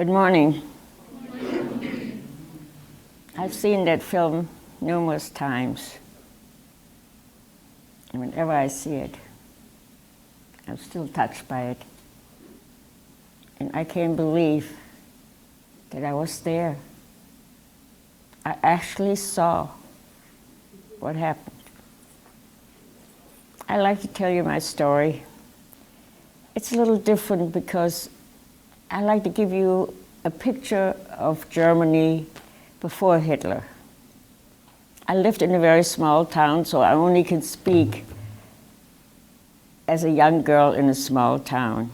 Good morning. I've seen that film numerous times. And whenever I see it, I'm still touched by it. And I can't believe that I was there. I actually saw what happened. I like to tell you my story. It's a little different because I like to give you a picture of Germany before Hitler. I lived in a very small town, so I only can speak as a young girl in a small town.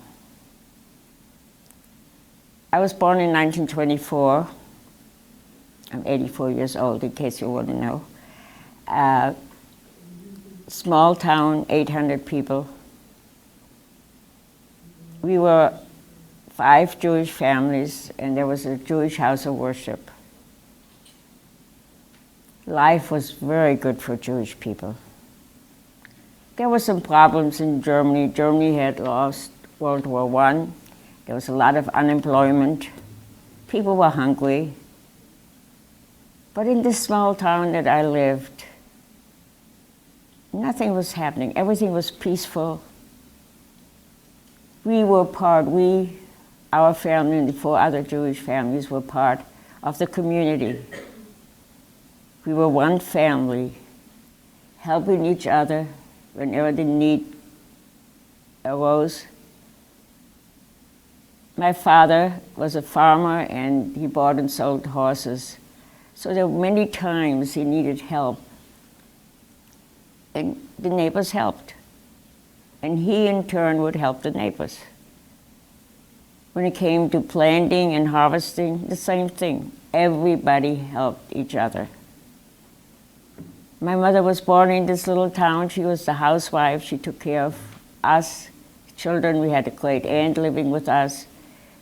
I was born in 1924. I'm 84 years old, in case you want to know. Small town, 800 people. We were 5 Jewish families, and there was a Jewish house of worship. Life was very good for Jewish people. There were some problems in Germany. Germany had lost World War I. There was a lot of unemployment. People were hungry. But in this small town that I lived, nothing was happening. Everything was peaceful. Our family and the 4 other Jewish families were part of the community. We were one family, helping each other whenever the need arose. My father was a farmer and he bought and sold horses. So there were many times he needed help. And the neighbors helped. And he in turn would help the neighbors. When it came to planting and harvesting, the same thing. Everybody helped each other. My mother was born in this little town. She was the housewife. She took care of us children. We had a great aunt living with us.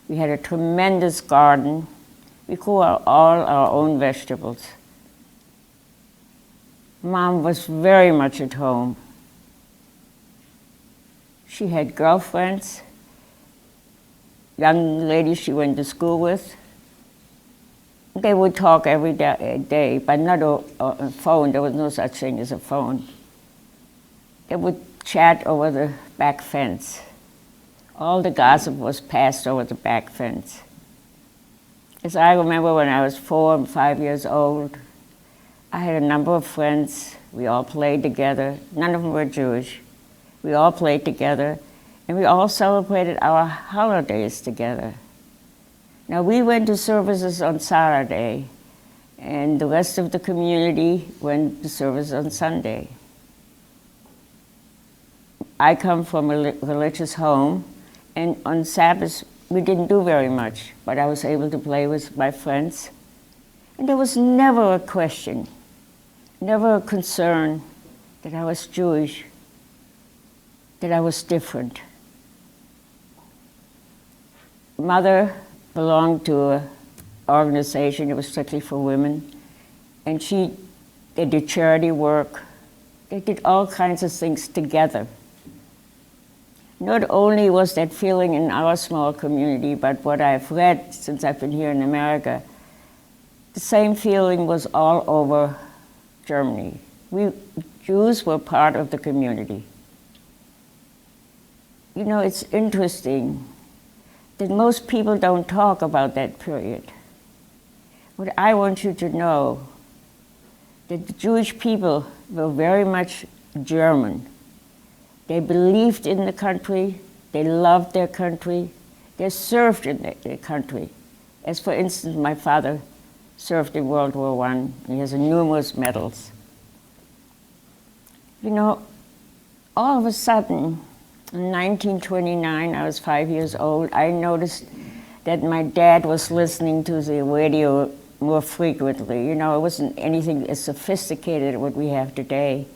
We had a tremendous garden. We grew all our own vegetables. Mom was very much at home. She had girlfriends, young ladies she went to school with. They would talk every day, but not a phone. There was no such thing as a phone. They would chat over the back fence. All the gossip was passed over the back fence. As I remember when I was 4 and 5 years old, I had a number of friends. We all played together. None of them were Jewish. We all played together, and we all celebrated our holidays together. Now, we went to services on Saturday, and the rest of the community went to service on Sunday. I come from a religious home, and on Sabbath, we didn't do very much, but I was able to play with my friends. And there was never a question, never a concern that I was Jewish, that I was different. Mother belonged to an organization that was strictly for women, and they did charity work. They did all kinds of things together. Not only was that feeling in our small community, but what I've read since I've been here in America, the same feeling was all over Germany. We Jews were part of the community. You know, it's interesting that most people don't talk about that period. But I want you to know that the Jewish people were very much German. They believed in the country, they loved their country, they served in their country. As for instance, my father served in World War I. He has numerous medals. You know, all of a sudden, in 1929, I was 5 years old, I noticed that my dad was listening to the radio more frequently. You know, it wasn't anything as sophisticated as what we have today.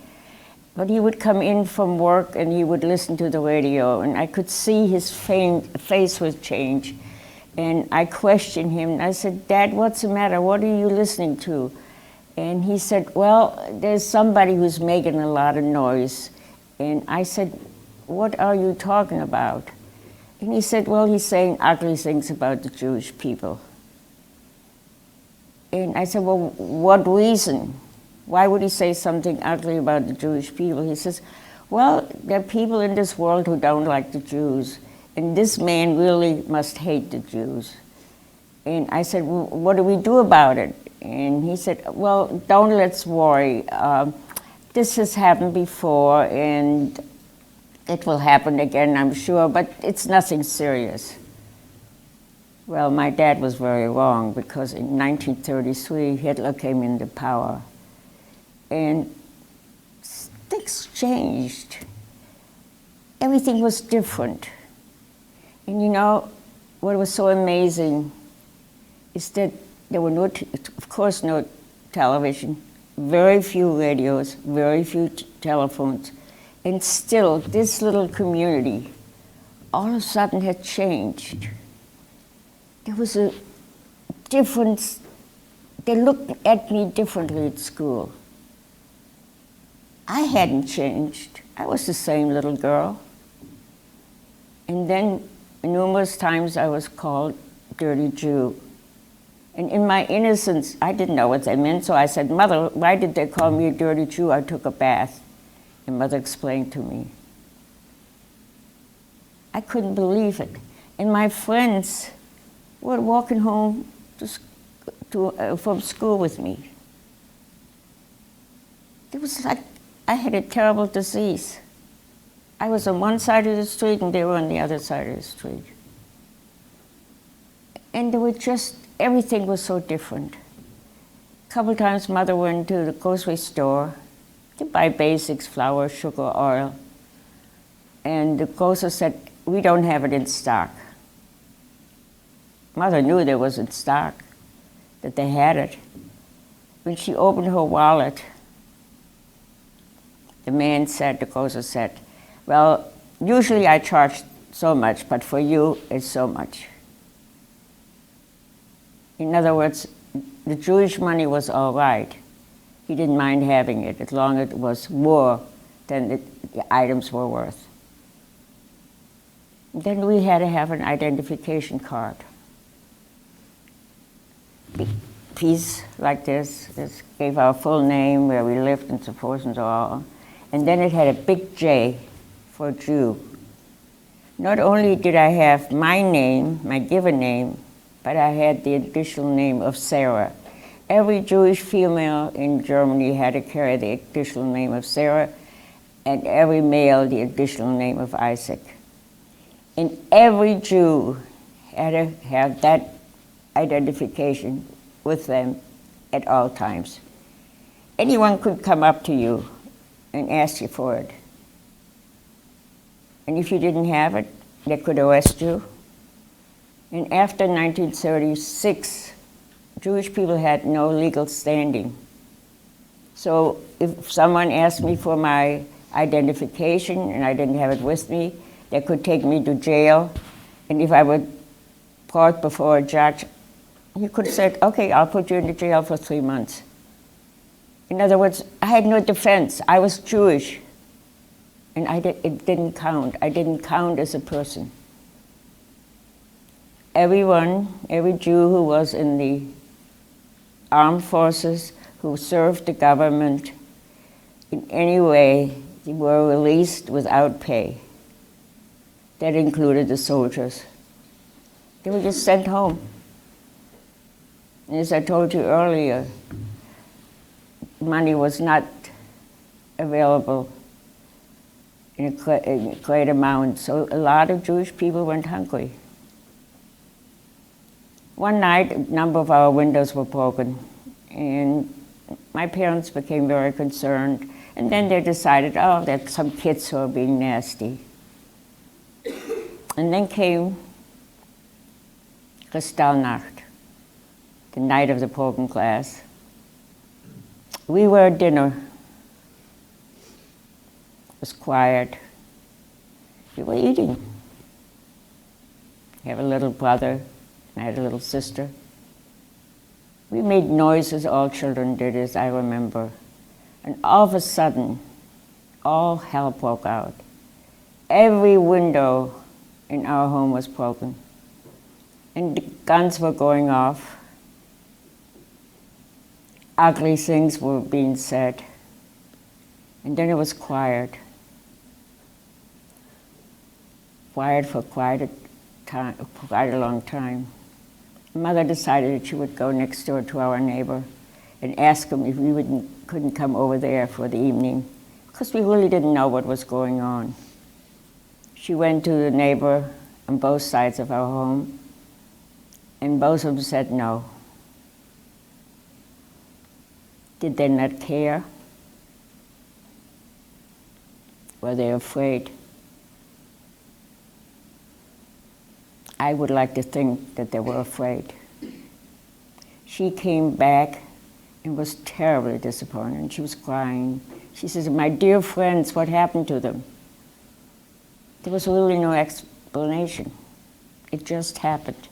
But he would come in from work and he would listen to the radio, and I could see his face would change. And I questioned him, and I said, "Dad, what's the matter? What are you listening to?" And he said, "Well, there's somebody who's making a lot of noise." And I said, "What are you talking about?" And he said, well, he's saying ugly things about the Jewish people. And I said, well, what reason? Why would he say something ugly about the Jewish people? He says, well, there are people in this world who don't like the Jews, and this man really must hate the Jews. And I said, well, what do we do about it? And he said, well, don't let's worry. This has happened before, and it will happen again, I'm sure, but it's nothing serious. Well, my dad was very wrong, because in 1933, Hitler came into power, and things changed. Everything was different. And you know, what was so amazing is that there were no, of course, no television, very few radios, very few telephones, and still this little community all of a sudden had changed. There was a difference. They looked at me differently at school. I hadn't changed. I was the same little girl. And then numerous times I was called dirty Jew. And in my innocence, I didn't know what that meant, so I said, Mother, why did they call me a dirty Jew? I took a bath. And Mother explained to me. I couldn't believe it. And my friends were walking home from school with me. It was like I had a terrible disease. I was on one side of the street and they were on the other side of the street. And they were just, everything was so different. A couple times Mother went to the grocery store to buy basics, flour, sugar, oil. And the grocer said, we don't have it in stock. Mother knew there was in stock, that they had it. When she opened her wallet, the grocer said, well, usually I charge so much, but for you, it's so much. In other words, the Jewish money was all right. He didn't mind having it as long as it was more than the items were worth. Then we had to have an identification card. Big piece like this gave our full name, where we lived, and so forth and so on. And then it had a big J for Jew. Not only did I have my name, my given name, but I had the additional name of Sarah. Every Jewish female in Germany had to carry the additional name of Sarah, and every male the additional name of Isaac. And every Jew had to have that identification with them at all times. Anyone could come up to you and ask you for it. And if you didn't have it, they could arrest you. And after 1936, Jewish people had no legal standing. So if someone asked me for my identification and I didn't have it with me, they could take me to jail. And if I were brought before a judge, he could have said, okay, I'll put you in the jail for 3 months. In other words, I had no defense. I was Jewish. And it didn't count. I didn't count as a person. Every Jew who was in the armed forces, who served the government in any way, they were released without pay. That included the soldiers. They were just sent home. And as I told you earlier, money was not available in a great amount, so a lot of Jewish people went hungry. One night, a number of our windows were broken, and my parents became very concerned, and then they decided, oh, there's some kids who are being nasty. And then came Kristallnacht, the night of the broken glass. We were at dinner. It was quiet. We were eating. I have a little brother, and I had a little sister. We made noises, all children did, as I remember. And all of a sudden, all hell broke out. Every window in our home was broken. And the guns were going off. Ugly things were being said. And then it was quiet. Quiet for quite a long time. Mother decided that she would go next door to our neighbor and ask him if we couldn't come over there for the evening, because we really didn't know what was going on. She went to the neighbor on both sides of our home, and both of them said no. Did they not care? Were they afraid? I would like to think that they were afraid. She came back and was terribly disappointed. She was crying. She says, "My dear friends, what happened to them?" There was really no explanation. It just happened.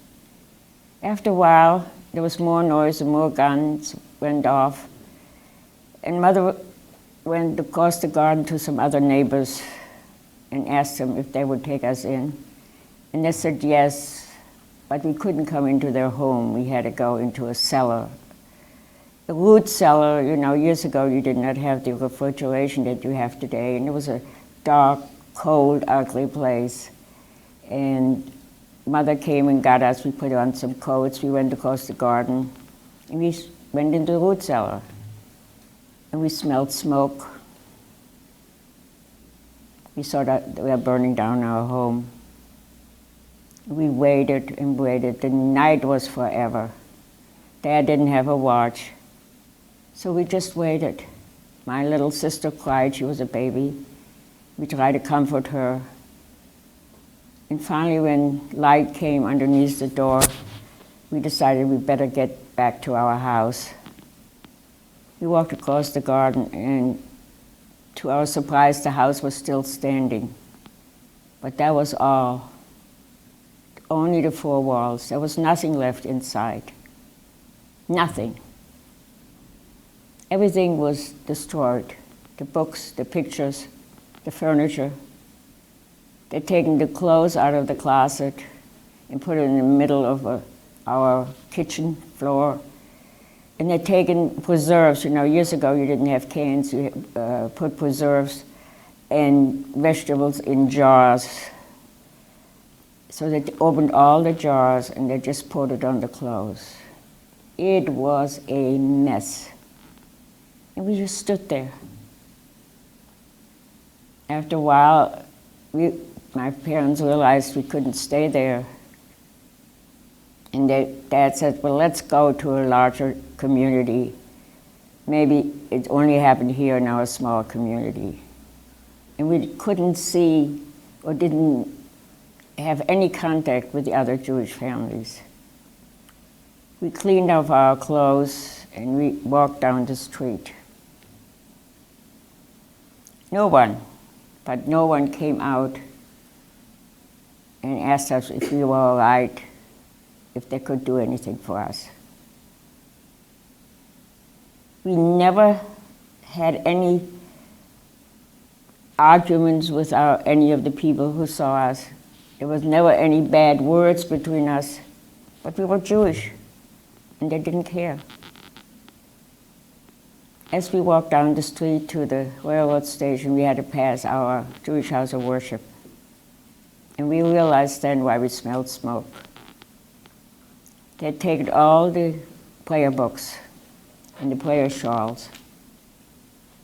After a while, there was more noise and more guns went off. And Mother went across the garden to some other neighbors and asked them if they would take us in. And they said yes, but we couldn't come into their home. We had to go into a cellar. The root cellar, years ago you did not have the refrigeration that you have today, and it was a dark, cold, ugly place. And Mother came and got us. We put on some coats. We went across the garden, and we went into the root cellar. And we smelled smoke. We saw that we were burning down our home. We waited and waited. The night was forever. Dad didn't have a watch. So we just waited. My little sister cried. She was a baby. We tried to comfort her. And finally, when light came underneath the door, we decided we better get back to our house. We walked across the garden, and to our surprise, the house was still standing. But that was all. Only the four walls. There was nothing left inside. Nothing. Everything was destroyed. The books, the pictures, the furniture. They'd taken the clothes out of the closet and put it in the middle of our kitchen floor. And they'd taken preserves. Years ago you didn't have cans. You put preserves and vegetables in jars. So they opened all the jars and they just poured it on the clothes. It was a mess. And we just stood there. After a while, my parents realized we couldn't stay there. And Dad said, well, let's go to a larger community. Maybe it only happened here in our small community. And we couldn't see or didn't have any contact with the other Jewish families. We cleaned off our clothes and we walked down the street. No one came out and asked us if we were all right, if they could do anything for us. We never had any arguments with any of the people who saw us. There was never any bad words between us, but we were Jewish, and they didn't care. As we walked down the street to the railroad station, we had to pass our Jewish house of worship. And we realized then why we smelled smoke. They'd taken all the prayer books and the prayer shawls,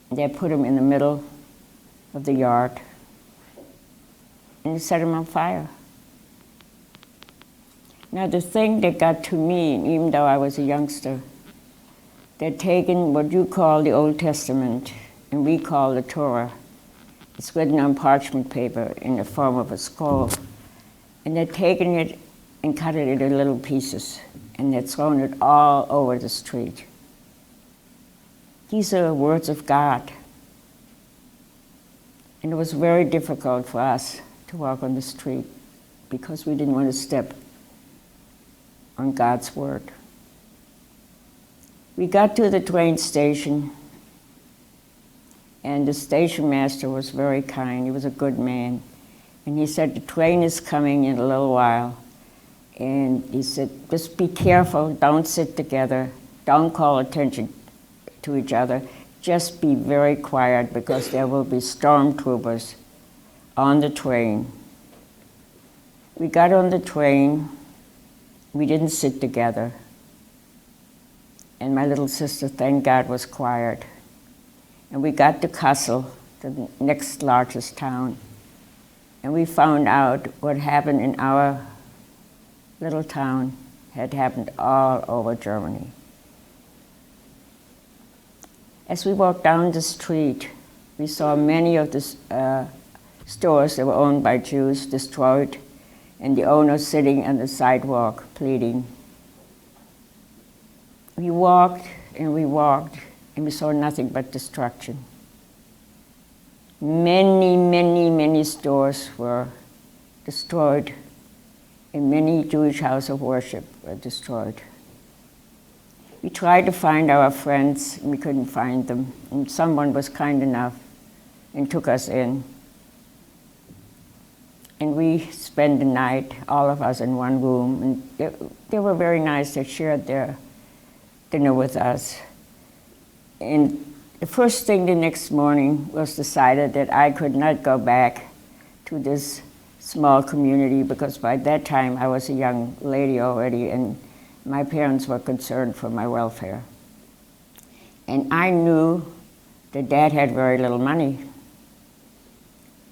and they put them in the middle of the yard, and they set them on fire. Now the thing that got to me, even though I was a youngster, they'd taken what you call the Old Testament, and we call the Torah. It's written on parchment paper in the form of a scroll. And they'd taken it and cut it into little pieces, and they'd thrown it all over the street. These are words of God. And it was very difficult for us to walk on the street because we didn't want to step on God's word. We got to the train station, and the station master was very kind. He was a good man. And he said, the train is coming in a little while. And he said, just be careful, don't sit together, don't call attention to each other, just be very quiet because there will be stormtroopers on the train. We got on the train, we didn't sit together. And my little sister, thank God, was quiet. And we got to Kassel, the next largest town. And we found out what happened in our little town had happened all over Germany. As we walked down the street, we saw many of the stores that were owned by Jews destroyed, and the owners sitting on the sidewalk pleading. We walked, and we saw nothing but destruction. Many, many, many stores were destroyed, and many Jewish houses of worship were destroyed. We tried to find our friends, and we couldn't find them. And someone was kind enough and took us in. And we spent the night, all of us in one room. And they were very nice. They shared their dinner with us. And the first thing the next morning was decided that I could not go back to this small community because by that time I was a young lady already and my parents were concerned for my welfare. And I knew that Dad had very little money.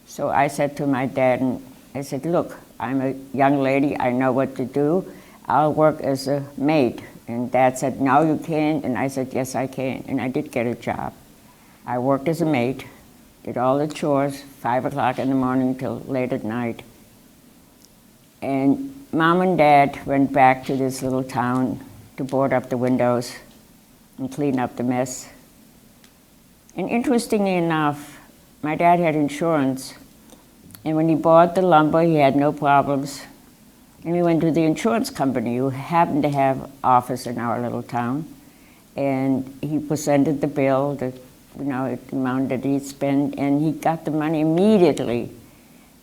So I said to my dad, and I said, look, I'm a young lady, I know what to do. I'll work as a maid. And Dad said, no, you can't. And I said, yes, I can. And I did get a job. I worked as a maid, did all the chores, 5 o'clock in the morning till late at night. And Mom and Dad went back to this little town to board up the windows and clean up the mess. And interestingly enough, my dad had insurance. And when he bought the lumber, he had no problems. And we went to the insurance company who happened to have an office in our little town. And he presented the bill, the amount that he'd spent, and he got the money immediately.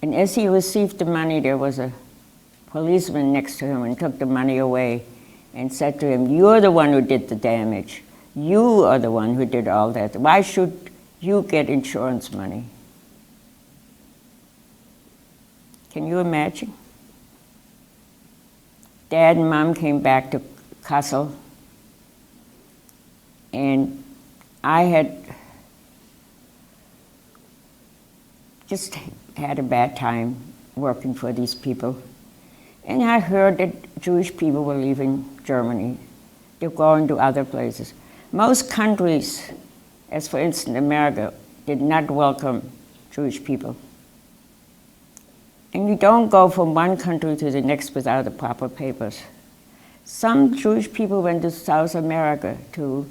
And as he received the money, there was a policeman next to him and took the money away and said to him, you're the one who did the damage. You are the one who did all that. Why should you get insurance money? Can you imagine? Dad and Mom came back to Kassel, and I had just had a bad time working for these people. And I heard that Jewish people were leaving Germany. They're going to other places. Most countries, as for instance America, did not welcome Jewish people. And you don't go from one country to the next without the proper papers. Some Jewish people went to South America, to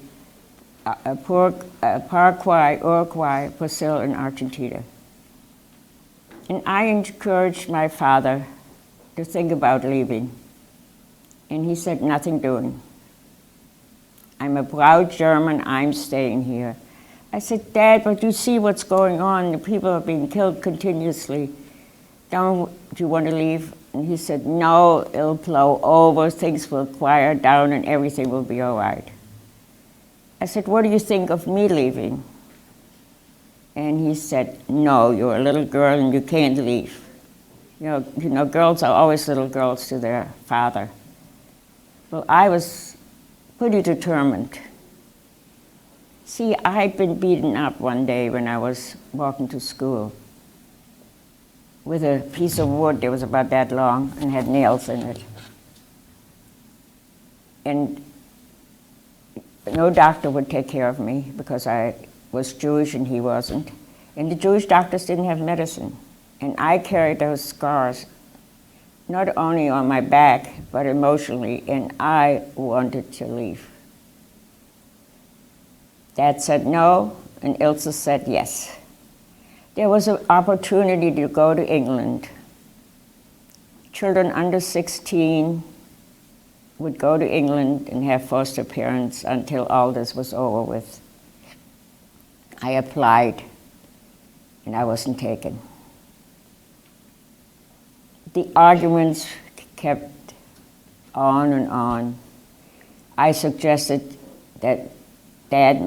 Paraguay, Uruguay, Brazil, and Argentina. And I encouraged my father to think about leaving. And he said, nothing doing. I'm a proud German, I'm staying here. I said, Dad, but you see what's going on. The people are being killed continuously. Don't you want to leave? And he said, no, it'll blow over, things will quiet down and everything will be all right. I said, what do you think of me leaving? And he said, no, you're a little girl and you can't leave. You know, girls are always little girls to their father. Well, I was pretty determined. See, I'd been beaten up one day when I was walking to school with a piece of wood that was about that long and had nails in it. And no doctor would take care of me because I was Jewish and he wasn't. And the Jewish doctors didn't have medicine. And I carried those scars, not only on my back, but emotionally, and I wanted to leave. Dad said no, and Ilse said yes. There was an opportunity to go to England. Children under 16 would go to England and have foster parents until all this was over with. I applied, and I wasn't taken. the arguments kept on and on. I suggested that Dad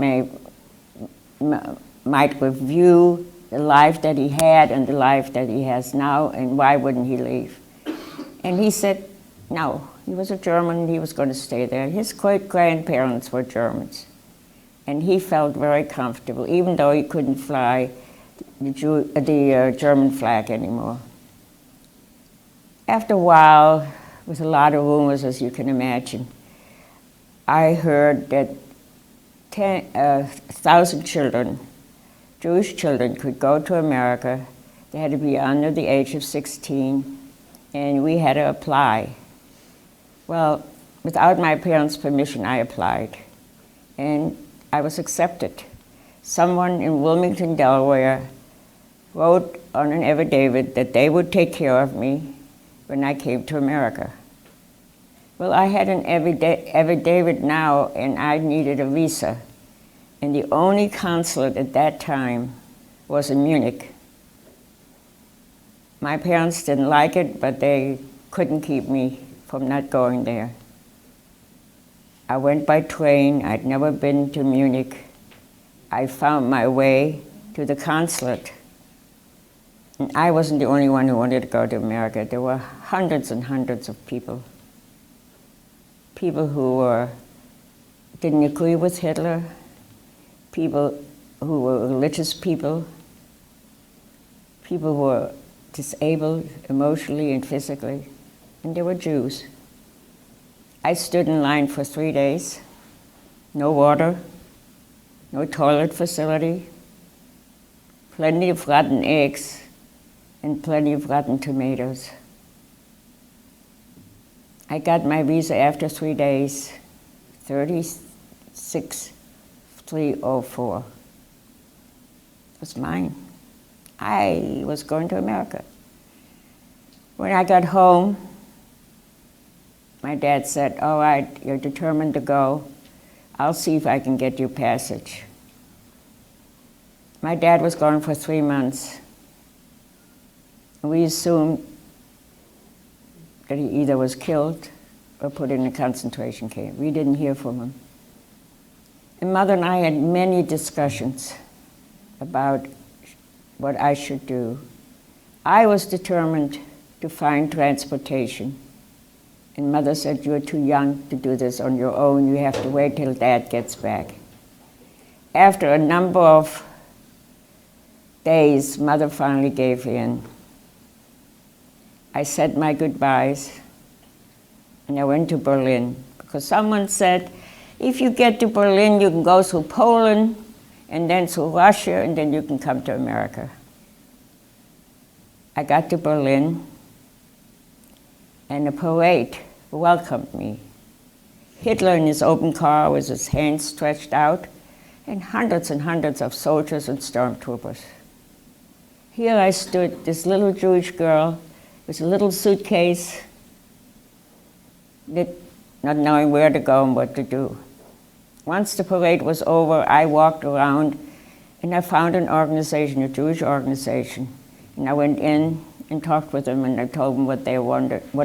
might review the life that he had and the life that he has now, and why wouldn't he leave? And he said, no, he was a German, he was going to stay there. His great-grandparents were Germans, and he felt very comfortable, even though he couldn't fly the German flag anymore. After a while, with a lot of rumors, as you can imagine, I heard that 1,000 children, Jewish children, could go to America. They had to be under the age of 16, and we had to apply. Well, without my parents' permission, I applied, and I was accepted. Someone in Wilmington, Delaware, wrote on an affidavit that they would take care of me when I came to America. Well, I had an affidavit now, and I needed a visa. And the only consulate at that time was in Munich. My parents didn't like it, but they couldn't keep me from not going there. I went by train. I'd never been to Munich. I found my way to the consulate. And I wasn't the only one who wanted to go to America. There were hundreds and hundreds of people. People who didn't agree with Hitler, people who were religious people, people who were disabled emotionally and physically, and they were Jews. I stood in line for 3 days, no water, no toilet facility, plenty of rotten eggs, and plenty of rotten tomatoes. I got my visa after 3 days, 36304. It was mine. I was going to America. When I got home, my dad said, all right, you're determined to go. I'll see if I can get you passage. My dad was gone for 3 months. We assumed that he either was killed or put in a concentration camp. We didn't hear from him. And Mother and I had many discussions about what I should do. I was determined to find transportation. And Mother said, you're too young to do this on your own. You have to wait till Dad gets back. After a number of days, Mother finally gave in. I said my goodbyes, and I went to Berlin, because someone said, if you get to Berlin, you can go through Poland, and then through Russia, and then you can come to America. I got to Berlin, and a parade welcomed me. Hitler in his open car with his hands stretched out, and hundreds of soldiers and stormtroopers. Here I stood, this little Jewish girl, with a little suitcase, not knowing where to go and what to do. Once the parade was over, I walked around and I found an organization, a Jewish organization. And I went in and talked with them, and I told them what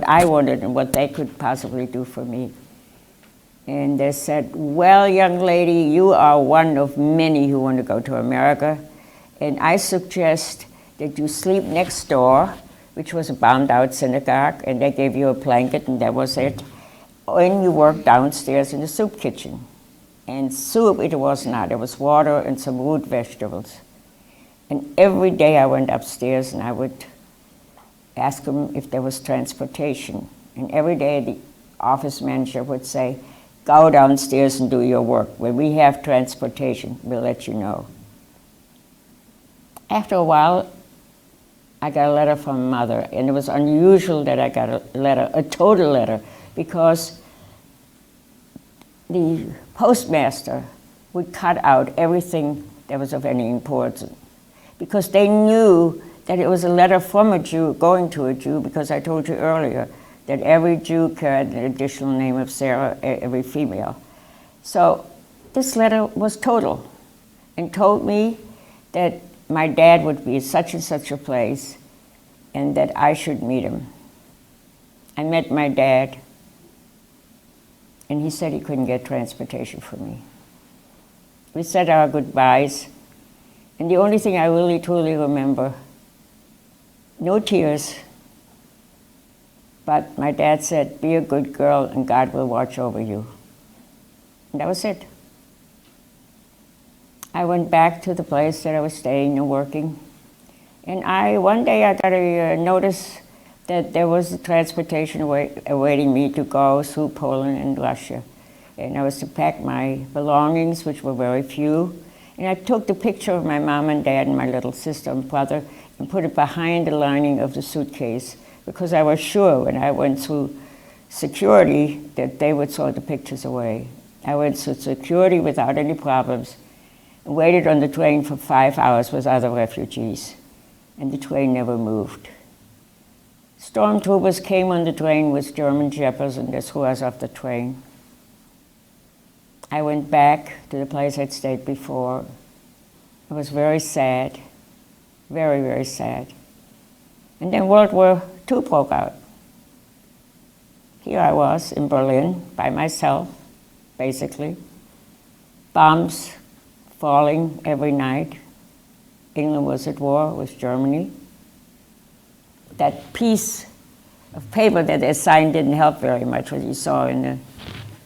I wanted and what they could possibly do for me. And they said, well, young lady, you are one of many who want to go to America. And I suggest that you sleep next door, which was a bombed-out synagogue, and they gave you a blanket, and that was it. And you worked downstairs in the soup kitchen. And soup it was not. It was water and some root vegetables. And every day I went upstairs, and I would ask them if there was transportation. And every day the office manager would say, go downstairs and do your work. When we have transportation, we'll let you know. After a while, I got a letter from Mother, and it was unusual that I got a letter, a total letter, because the postmaster would cut out everything that was of any importance, because they knew that it was a letter from a Jew going to a Jew, because I told you earlier that every Jew carried an additional name of Sarah, every female. So this letter was total, and told me that my dad would be at such and such a place, and that I should meet him. I met my dad, and he said he couldn't get transportation for me. We said our goodbyes, and the only thing I really truly remember, no tears, but my dad said, "Be a good girl and God will watch over you." And that was it. I went back to the place that I was staying and working. And one day I got a notice that there was a transportation awaiting me to go through Poland and Russia. And I was to pack my belongings, which were very few. And I took the picture of my mom and dad and my little sister and brother and put it behind the lining of the suitcase, because I was sure when I went through security that they would throw the pictures away. I went through security without any problems and waited on the train for 5 hours with other refugees, and the train never moved. Stormtroopers came on the train with German Shepherds and they threw us off the train. I went back to the place I'd stayed before. It was very sad, very, very sad. And then World War II broke out. Here I was in Berlin by myself, basically. Bombs falling every night. England was at war with Germany. That piece of paper that they signed didn't help very much, what you saw in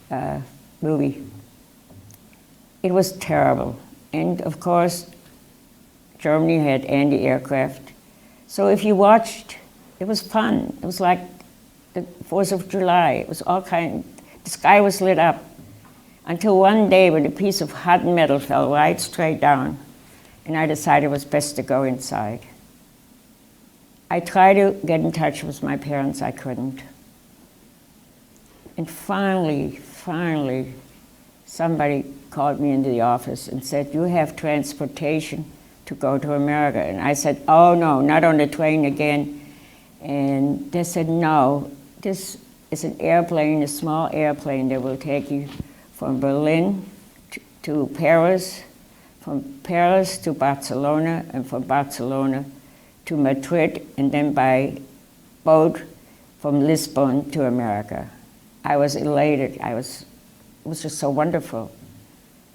the movie. It was terrible. And of course, Germany had anti-aircraft. So if you watched, it was fun. It was like the 4th of July. It was all the sky was lit up. Until one day when a piece of hot metal fell right straight down, and I decided it was best to go inside. I tried to get in touch with my parents, I couldn't. And finally, somebody called me into the office and said, "You have transportation to go to America." And I said, "Oh no, not on the train again." And they said, "No, this is an airplane, a small airplane that will take you from Berlin to Paris, from Paris to Barcelona, and from Barcelona to Madrid, and then by boat from Lisbon to America." I was elated. It was just so wonderful.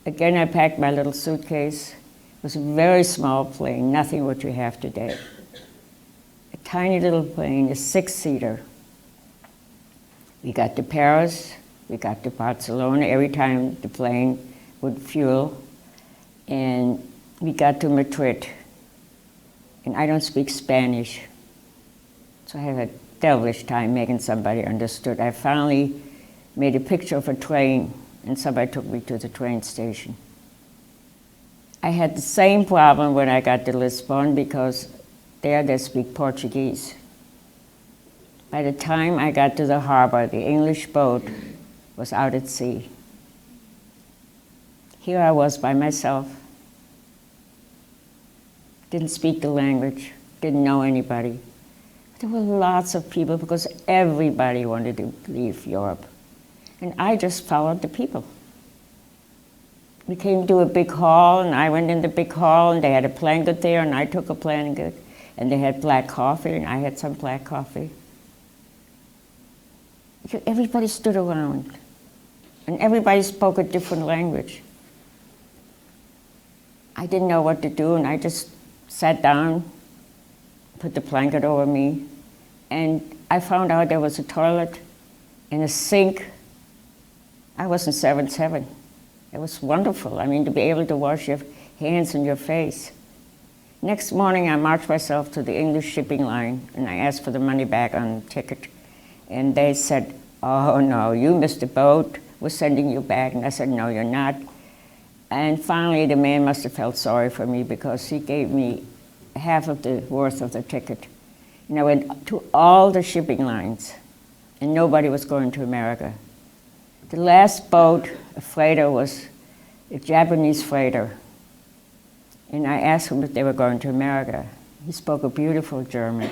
Again, I packed my little suitcase. It was a very small plane, nothing what you have today. A tiny little plane, a 6-seater. We got to Paris, we got to Barcelona every time the plane would fuel, and we got to Madrid. And I don't speak Spanish, so I had a devilish time making somebody understood. I finally made a picture of a train, and somebody took me to the train station. I had the same problem when I got to Lisbon, because there they speak Portuguese. By the time I got to the harbor, the English boat was out at sea. Here I was by myself. Didn't speak the language, didn't know anybody. There were lots of people because everybody wanted to leave Europe. And I just followed the people. We came to a big hall, and I went in the big hall, and they had a blanket there, and I took a blanket, and they had black coffee, and I had some black coffee. Everybody stood around, and everybody spoke a different language. I didn't know what to do, and I just sat down, put the blanket over me, and I found out there was a toilet and a sink. I was in 7-7. It was wonderful. I mean, to be able to wash your hands and your face. Next morning, I marched myself to the English shipping line, and I asked for the money back on the ticket. And they said, "Oh, no, you missed the boat. We're sending you back." And I said, "No, you're not." And finally, the man must have felt sorry for me, because he gave me half of the worth of the ticket. And I went to all the shipping lines, and nobody was going to America. The last boat, a freighter, was a Japanese freighter. And I asked him if they were going to America. He spoke a beautiful German.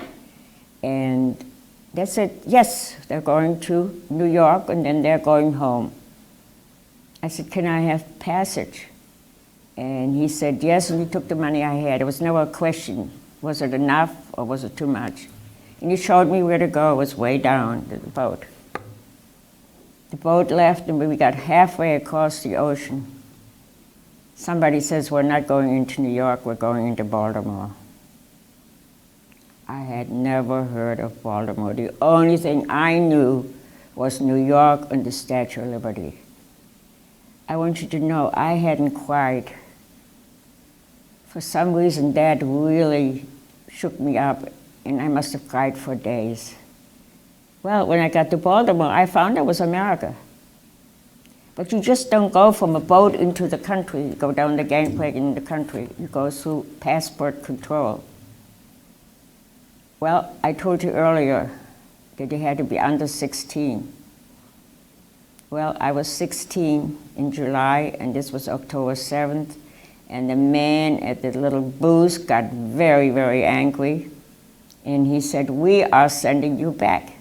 And they said, yes, they're going to New York, and then they're going home. I said, can I have passage? And he said, yes, and he took the money I had. It was never a question, was it enough or was it too much? And he showed me where to go. It was way down to the boat. The boat left, and we got halfway across the ocean. Somebody says, we're not going into New York, we're going into Baltimore. I had never heard of Baltimore. The only thing I knew was New York and the Statue of Liberty. I want you to know, I hadn't cried. For some reason, that really shook me up, and I must have cried for days. Well, when I got to Baltimore, I found it was America. But you just don't go from a boat into the country. You go down the gangplank in the country. You go through passport control. Well, I told you earlier that you had to be under 16. Well, I was 16 in July, and this was October 7th, and the man at the little booth got very, very angry, and he said, we are sending you back.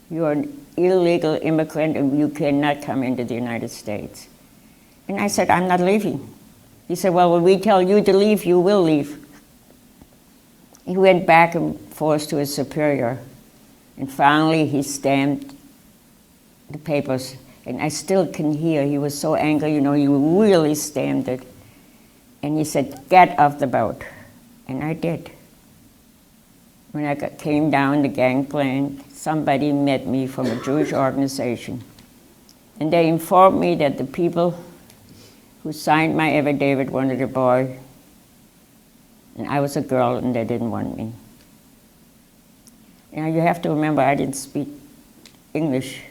You're an illegal immigrant, and you cannot come into the United States. And I said, I'm not leaving. He said, well, when we tell you to leave, you will leave. He went back and forth to his superior, and finally he stamped the papers. And I still can hear, he was so angry, you know, he really stamped it. And he said, get off the boat. And I did. When I came down the gangplank, somebody met me from a Jewish organization. And they informed me that the people who signed my affidavit wanted a boy, and I was a girl, and they didn't want me. Now you have to remember, I didn't speak English.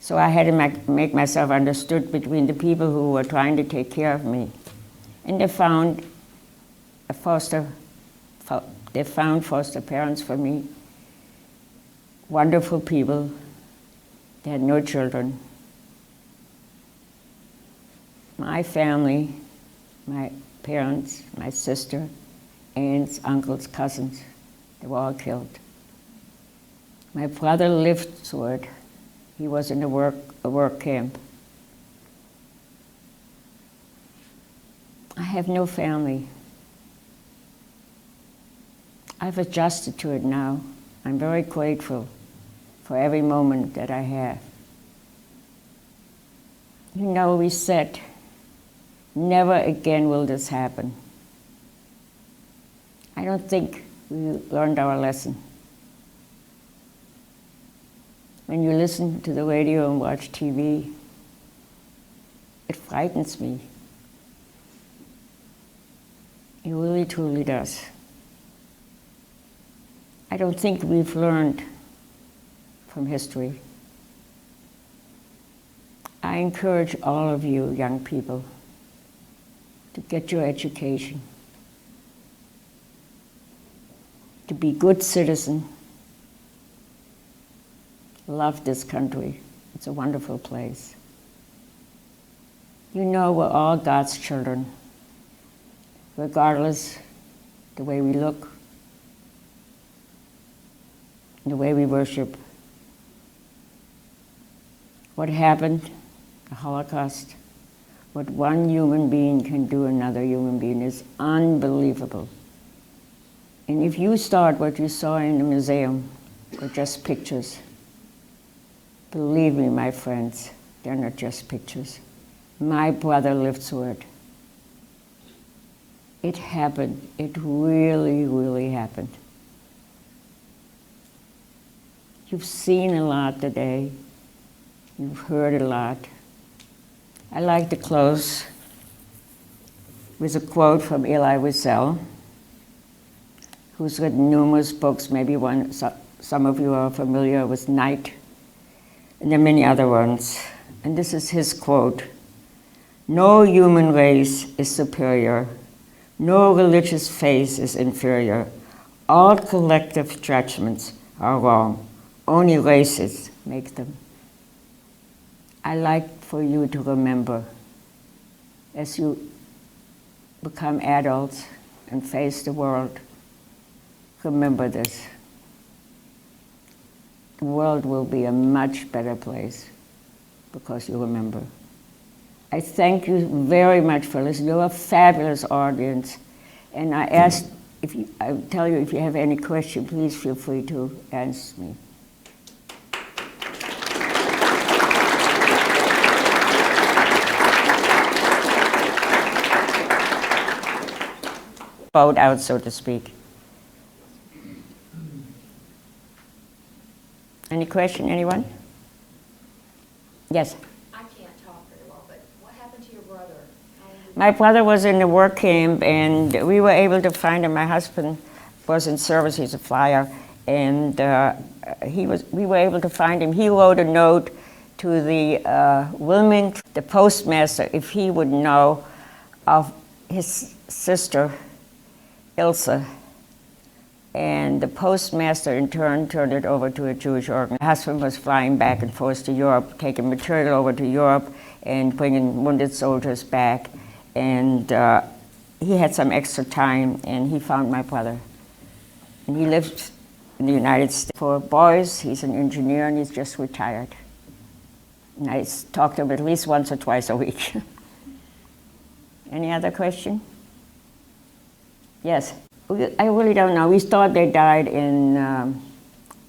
So I had to make myself understood between the people who were trying to take care of me. And they found foster parents for me, wonderful people. They had no children. My family, my parents, my sister, aunts, uncles, cousins, they were all killed. My brother lived through it. He was in a work camp. I have no family. I've adjusted to it now. I'm very grateful for every moment that I have. You know, we said, never again will this happen. I don't think we learned our lesson. When you listen to the radio and watch TV, it frightens me. It really, truly does. I don't think we've learned from history. I encourage all of you young people to get your education, to be good citizens. Love this country. It's a wonderful place. You know, we're all God's children, regardless the way we look, the way we worship. What happened, the Holocaust, what one human being can do another human being is unbelievable. And if you thought what you saw in the museum were just pictures, believe me, my friends, they're not just pictures. My brother lived through it. It happened. It really, really happened. You've seen a lot today. You've heard a lot. I like to close with a quote from Elie Wiesel, who's written numerous books. Maybe some of you are familiar with Night, and there are many other ones. And this is his quote: "No human race is superior. No religious faith is inferior. All collective judgments are wrong. Only races make them." I like for you to remember, as you become adults and face the world, remember this. The world will be a much better place because you remember. I thank you very much for listening. You're a fabulous audience. And I ask I tell you, if you have any question, please feel free to ask me. Boat out, so to speak. Any question, anyone? Yes? I can't talk very well, but what happened to your brother? My brother was in the work camp, and we were able to find him. My husband was in service, he's a flyer, and we were able to find him. He wrote a note to the Wilmington, the postmaster, if he would know of his sister, Ilse, and the postmaster in turn turned it over to a Jewish organ. My husband was flying back and forth to Europe, taking material over to Europe and bringing wounded soldiers back, and he had some extra time, and he found my brother. And he lived in the United States. For boys, he's an engineer, and he's just retired. And I talk to him at least once or twice a week. Any other question? Yes. I really don't know. We thought they died in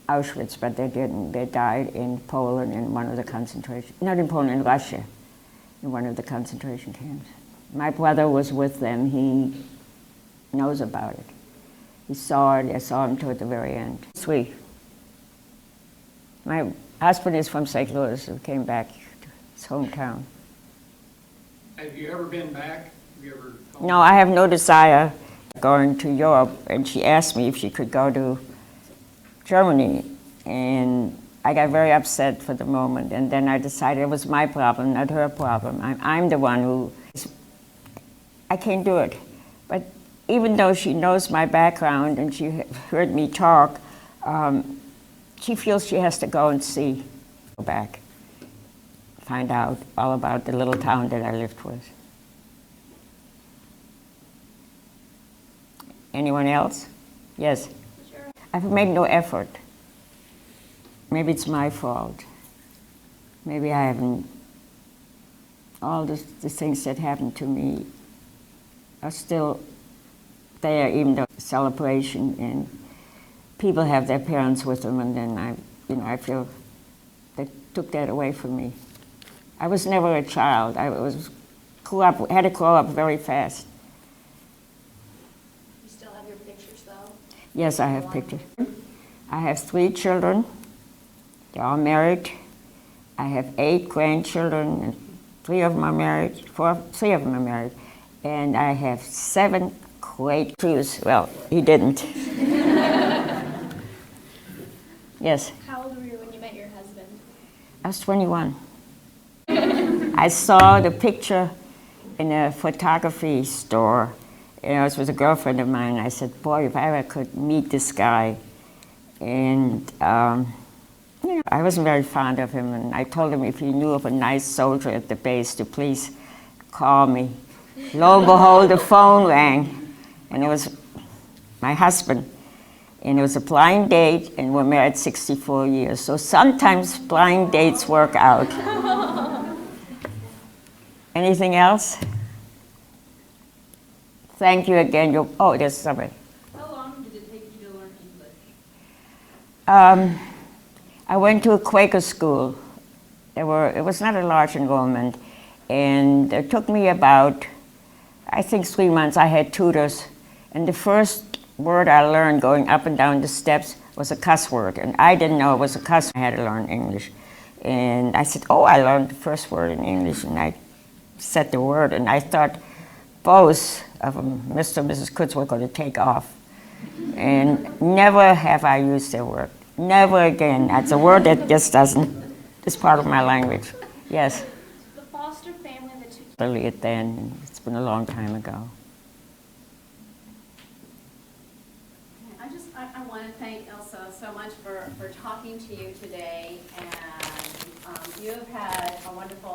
Auschwitz, but they didn't. They died in Poland in one of the concentration, not in Poland, in Russia, in one of the concentration camps. My brother was with them. He knows about it. He saw it. I saw him toward the very end. Sweet. My husband is from St. Louis. He came back to his hometown. Have you ever been back? Have you ever? No, I have no desire going to Europe, and she asked me if she could go to Germany, and I got very upset for the moment, and then I decided it was my problem, not her problem. I'm the one who, I can't do it. But even though she knows my background and she heard me talk, she feels she has to go and go back, find out all about the little town that I lived with. Anyone else? Yes? Sure. I've made no effort. Maybe it's my fault. Maybe I haven't, all the things that happened to me are still there, even though celebration and people have their parents with them, and then I feel they took that away from me. I was never a child. I had to grow up very fast. Yes, I have pictures. I have 3 children. They're all married. I have 8 grandchildren, and 3 of them are married. 3 of them are married. And I have 7 great Jews. Well, he didn't. Yes? How old were you when you met your husband? I was 21. I saw the picture in a photography store. It was a girlfriend of mine. I said, boy, if I ever could meet this guy. And I wasn't very fond of him, and I told him if he knew of a nice soldier at the base to please call me. Lo and behold, the phone rang, and it was my husband. And it was a blind date, and we're married 64 years. So sometimes blind dates work out. Anything else? Thank you again. Oh, there's somebody. How long did it take you to learn English? I went to a Quaker school. It was not a large enrollment, and it took me about, I think, 3 months. I had tutors, and the first word I learned going up and down the steps was a cuss word, and I didn't know it was a cuss. I had to learn English, and I said, oh, I learned the first word in English, and I said the word, and I thought both of them, Mr. and Mrs. Kutz, were going to take off. And never have I used that word. Never again. That's a word that just doesn't, it's part of my language. Yes? The foster family that took Really at then, it's been a long time ago. I want to thank Ilse so much for talking to you today, and you have had a wonderful